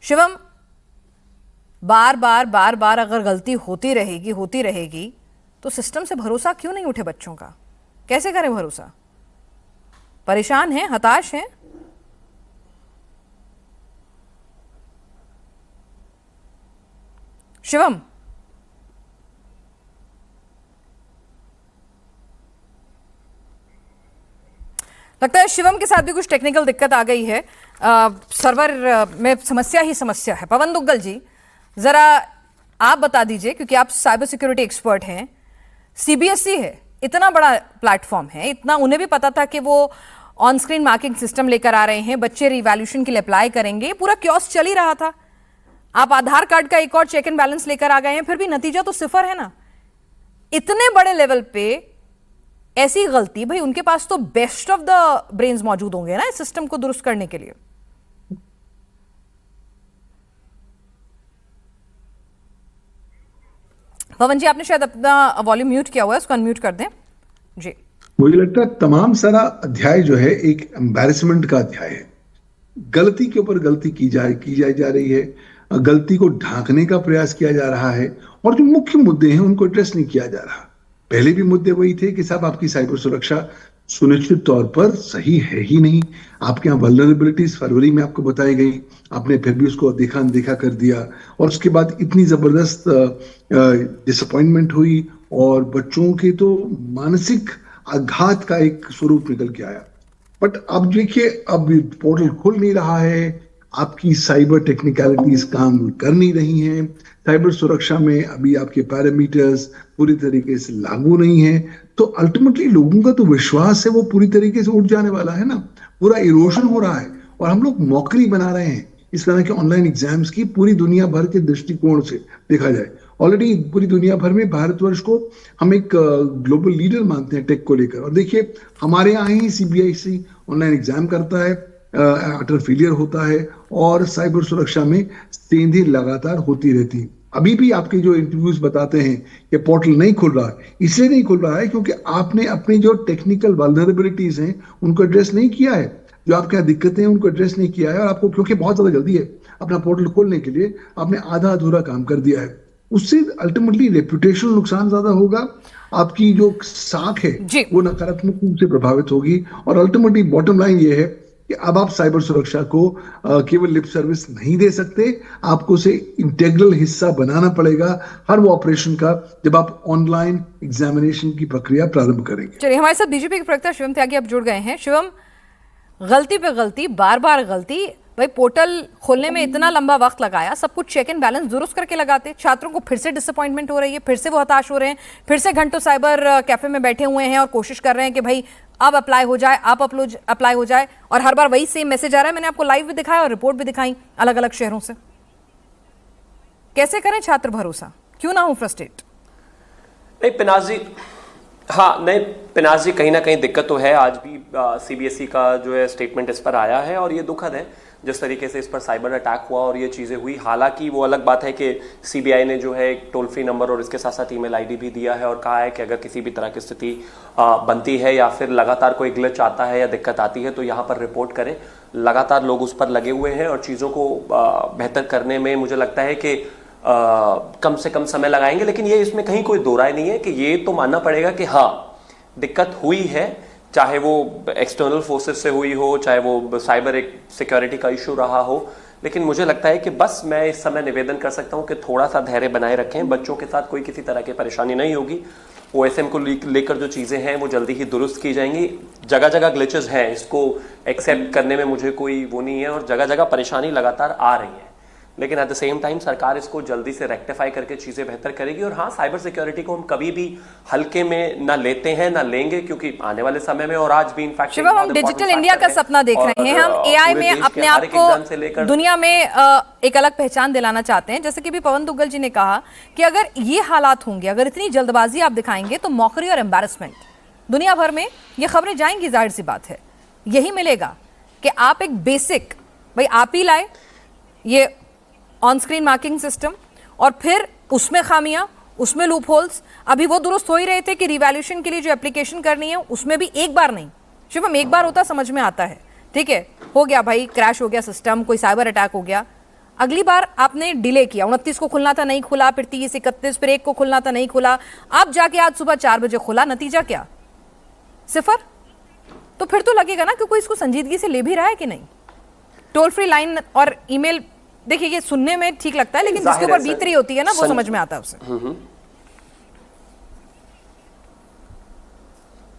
शिवम, बार बार बार बार अगर गलती होती रहेगी तो सिस्टम से भरोसा क्यों नहीं उठे बच्चों का? कैसे करें भरोसा? परेशान हैं, हताश हैं। शिवम, लगता है शिवम के साथ भी कुछ टेक्निकल दिक्कत आ गई है। सर्वर में समस्या ही समस्या है। पवन दुग्गल जी, जरा आप बता दीजिए, क्योंकि आप साइबर सिक्योरिटी एक्सपर्ट हैं। सीबीएसई है, इतना बड़ा प्लेटफॉर्म है, इतना उन्हें भी पता था कि वो ऑन स्क्रीन मार्किंग सिस्टम लेकर आ रहे हैं, बच्चे रिवैल्यूएशन के लिए अप्लाई करेंगे, पूरा क्योस चल ही रहा था। आप आधार कार्ड का एक और चेक एंड बैलेंस लेकर आ गए हैं, फिर भी नतीजा तो सिफर है ना। इतने बड़े लेवल पे ऐसी गलती, भाई उनके पास तो बेस्ट ऑफ द ब्रेन्स मौजूद होंगे ना इस सिस्टम को दुरुस्त करने के लिए। पवन जी, आपने शायद अपना वॉल्यूम म्यूट किया हुआ है, उसको अनम्यूट कर दें जी। मुझे लगता है तमाम सारा अध्याय जो है एक एम्बैरेसमेंट का अध्याय है। गलती के ऊपर गलती की जाए जा रही है, गलती को ढांकने का प्रयास किया जा रहा है, और जो मुख्य मुद्दे हैं उनको एड्रेस नहीं किया जा रहा। पहले भी मुद्दे वही थे कि साहब आपकी साइबर सुरक्षा सुनिश्चित तौर पर सही है ही नहीं, आपके यहाँ वल्नरेबिलिटीज फरवरी में आपको बताई गई, आपने फिर भी उसको देखा अनदेखा कर दिया, और उसके बाद इतनी जबरदस्त डिसअपॉइंटमेंट हुई और बच्चों के तो मानसिक आघात का एक स्वरूप निकल के आया। बट अब देखिए, अब पोर्टल खुल नहीं रहा है, आपकी साइबर टेक्निकलिटीज काम कर नहीं रही हैं, साइबर सुरक्षा में अभी आपके पैरामीटर्स पूरी तरीके से लागू नहीं है, तो अल्टीमेटली लोगों का तो विश्वास है वो पूरी तरीके से उठ जाने वाला है ना। पूरा इरोशन हो रहा है और हम लोग मौकरी बना रहे हैं इस तरह के ऑनलाइन एग्जाम्स की। पूरी दुनिया भर के दृष्टिकोण से देखा जाए, ऑलरेडी पूरी दुनिया भर में भारतवर्ष को हम एक ग्लोबल लीडर मानते हैं टेक को लेकर। और देखिए, हमारे यहाँ ही सीबीएसई ऑनलाइन एग्जाम करता है, अटर फेलियर होता है, और साइबर सुरक्षा में सेंधी लगातार होती रहती है। अभी भी आपके जो इंटरव्यूज बताते हैं कि पोर्टल नहीं खुल रहा है, इसलिए नहीं खुल रहा है क्योंकि आपने अपनी जो टेक्निकल वल्नरेबिलिटीज हैं उनको एड्रेस नहीं किया है, जो आपके यहाँ दिक्कतें हैं उनको एड्रेस नहीं किया है, और आपको क्योंकि बहुत ज्यादा जल्दी है अपना पोर्टल खोलने के लिए, आपने आधा अधूरा काम कर दिया है। उससे अल्टीमेटली रेपुटेशनल नुकसान ज्यादा होगा, आपकी जो साख है वो नकारात्मक रूप से प्रभावित होगी, और अल्टीमेटली बॉटम लाइन ये है कि अब आप साइबर सुरक्षा को केवल लिप सर्विस नहीं दे सकते, आपको उसे इंटेग्रल हिस्सा बनाना पड़ेगा हर वो ऑपरेशन का, जब आप ऑनलाइन एग्जामिनेशन की प्रक्रिया प्रारंभ करेंगे। चलिए, हमारे साथ बीजेपी के प्रवक्ता शिवम त्यागी अब जुड़ गए हैं। शिवम, गलती पे गलती, बार बार गलती, भाई पोर्टल खोलने में इतना लंबा वक्त लगाया, सब कुछ चेक एंड बैलेंस दुरुस्त करके लगाते, छात्रों को फिर से डिसअपॉइंटमेंट हो रही है, फिर से वो हताश हो रहे हैं, फिर से घंटों साइबर कैफे में बैठे हुए हैं और कोशिश कर रहे हैं कि भाई अब अप्लाई हो जाए, आप अप्लाई हो जाए, और हर बार वही सेम मैसेज आ रहा है। मैंने आपको लाइव भी दिखाया और रिपोर्ट भी दिखाई अलग अलग शहरों से। कैसे करें छात्र भरोसा? क्यों ना हो फ्रस्ट्रेट? नहीं पिनाजी, हाँ नहीं पिनाजी, कहीं ना कहीं दिक्कत तो है। आज भी सीबीएसई का जो है स्टेटमेंट इस पर आया है, और ये दुखद है जिस तरीके से इस पर साइबर अटैक हुआ और ये चीज़ें हुई। हालांकि वो अलग बात है कि सीबीआई ने जो है एक टोल फ्री नंबर और इसके साथ साथ ईमेल आईडी भी दिया है, और कहा है कि अगर किसी भी तरह की स्थिति बनती है या फिर लगातार कोई ग्लिच आता है या दिक्कत आती है तो यहाँ पर रिपोर्ट करें। लगातार लोग उस पर लगे हुए हैं और चीज़ों को बेहतर करने में मुझे लगता है कि कम से कम समय लगाएंगे। लेकिन ये इसमें कहीं कोई दो राय नहीं है कि ये तो मानना पड़ेगा कि हाँ दिक्कत हुई है, चाहे वो एक्सटर्नल फोर्सेस से हुई हो, चाहे वो साइबर एक सिक्योरिटी का इशू रहा हो। लेकिन मुझे लगता है कि बस मैं इस समय निवेदन कर सकता हूं कि थोड़ा सा धैर्य बनाए रखें, बच्चों के साथ कोई किसी तरह की परेशानी नहीं होगी। ओएसएम को लेकर जो चीज़ें हैं वो जल्दी ही दुरुस्त की जाएंगी। जगह जगह ग्लिचेस हैं, इसको एक्सेप्ट करने में मुझे कोई वो नहीं है, और जगह जगह परेशानी लगातार आ रही है, लेकिन एट द सेम टाइम सरकार इसको जल्दी से रेक्टिफाई करके चीजें बेहतर करेगी। और हाँ, साइबर सिक्योरिटी को हम कभी भी हल्के में ना लेते हैं ना लेंगे, क्योंकि आने वाले समय में और आज भी इनफैक्ट शिवम, हम डिजिटल इंडिया का सपना देख रहे हैं, हम एआई में अपने आप को दुनिया में एक अलग पहचान दिलाना चाहते हैं। जैसे कि भी पवन दुग्गल जी ने कहा कि अगर ये हालात होंगे, अगर इतनी जल्दबाजी आप दिखाएंगे तो मौकरी और एम्बैरेसमेंट दुनिया भर में ये खबरें जाएंगी। जाहिर सी बात है, यही मिलेगा कि आप एक बेसिक, भाई आप ही लाए ये ऑन स्क्रीन मार्किंग सिस्टम, और फिर उसमें खामियां, उसमें लूप होल्स। अभी वो दुरुस्त हो ही रहे थे कि रिवैल्यूएशन के लिए जो एप्लीकेशन करनी है उसमें भी एक बार नहीं, शिवम एक बार होता समझ में आता है, ठीक है, हो गया भाई, क्रैश हो गया सिस्टम, कोई साइबर अटैक हो गया। अगली बार आपने डिले किया, 29 को खुलना था नहीं खुला, फिर 30, 31, फिर 1 को खुलना था नहीं खुला, अब जाके आज सुबह 4 बजे खुला, नतीजा क्या? 0। तो फिर तो लगेगा ना कि कोई इसको संजीदगी से ले भी रहा है कि नहीं। टोल फ्री लाइन और ईमेल, देखिए ये सुनने में ठीक लगता है, लेकिन जिसके ऊपर बीत रही होती है ना, वो समझ में आता है उसे।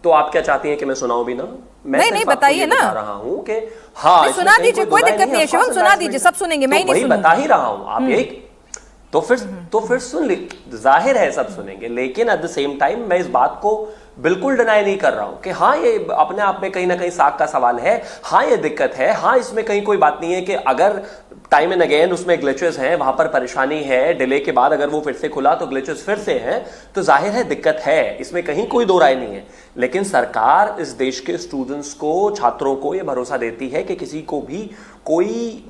तो आप क्या चाहती हैं कि मैं सुनाऊं भी ना? मैं नहीं बताइए ना, बता रहा हूं कि हाँ, सुना दीजिए, कोई दिक्कत नहीं है शिवम, सुना दीजिए, सब सुनेंगे, मैं ही नहीं सुनूंगी। बता ही रहा हूं, आप एक तो फिर सुन ली, जाहिर है सब सुनेंगे, लेकिन एट द सेम टाइम मैं इस बात को बिल्कुल डिनाई नहीं कर रहा हूं कि हाँ ये अपने आप में कहीं ना कहीं साख का सवाल है, हाँ ये दिक्कत है, हाँ इसमें कहीं कोई बात नहीं है कि अगर टाइम एंड अगेन उसमें ग्लिचेस हैं, वहां पर परेशानी है, डिले के बाद अगर वो फिर से खुला तो ग्लिचेस फिर से हैं, तो जाहिर है दिक्कत है, इसमें कहीं कोई दो राय नहीं है। लेकिन सरकार इस देश के स्टूडेंट्स को, छात्रों को यह भरोसा देती है कि किसी को भी कोई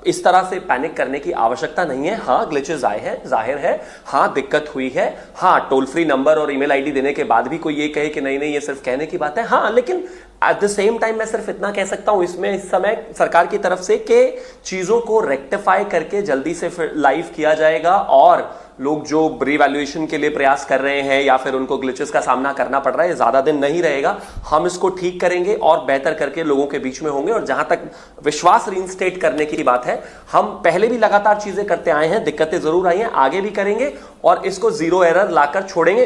इस तरह से पैनिक करने की आवश्यकता नहीं है। हाँ ग्लिचेस आए हैं, जाहिर है, हाँ दिक्कत हुई है, हाँ टोल फ्री नंबर और ईमेल आईडी देने के बाद भी कोई ये कहे कि नहीं ये सिर्फ कहने की बात है, हाँ, लेकिन एट द सेम टाइम मैं सिर्फ इतना कह सकता हूं इसमें इस समय सरकार की तरफ से कि चीजों को रेक्टिफाई करके जल्दी से फिर लाइव किया जाएगा, और लोग जो रिवैल्यूएशन के लिए प्रयास कर रहे हैं या फिर उनको ग्लिचेस का सामना करना पड़ रहा है, ज्यादा दिन नहीं रहेगा, हम इसको ठीक करेंगे और बेहतर करके लोगों के बीच में होंगे। और जहां तक विश्वास रीइंस्टेट करने की बात है, हम पहले भी लगातार चीजें करते आए हैं, दिक्कतें जरूर आई हैं, आगे भी करेंगे और इसको जीरो एरर लाकर छोड़ेंगे।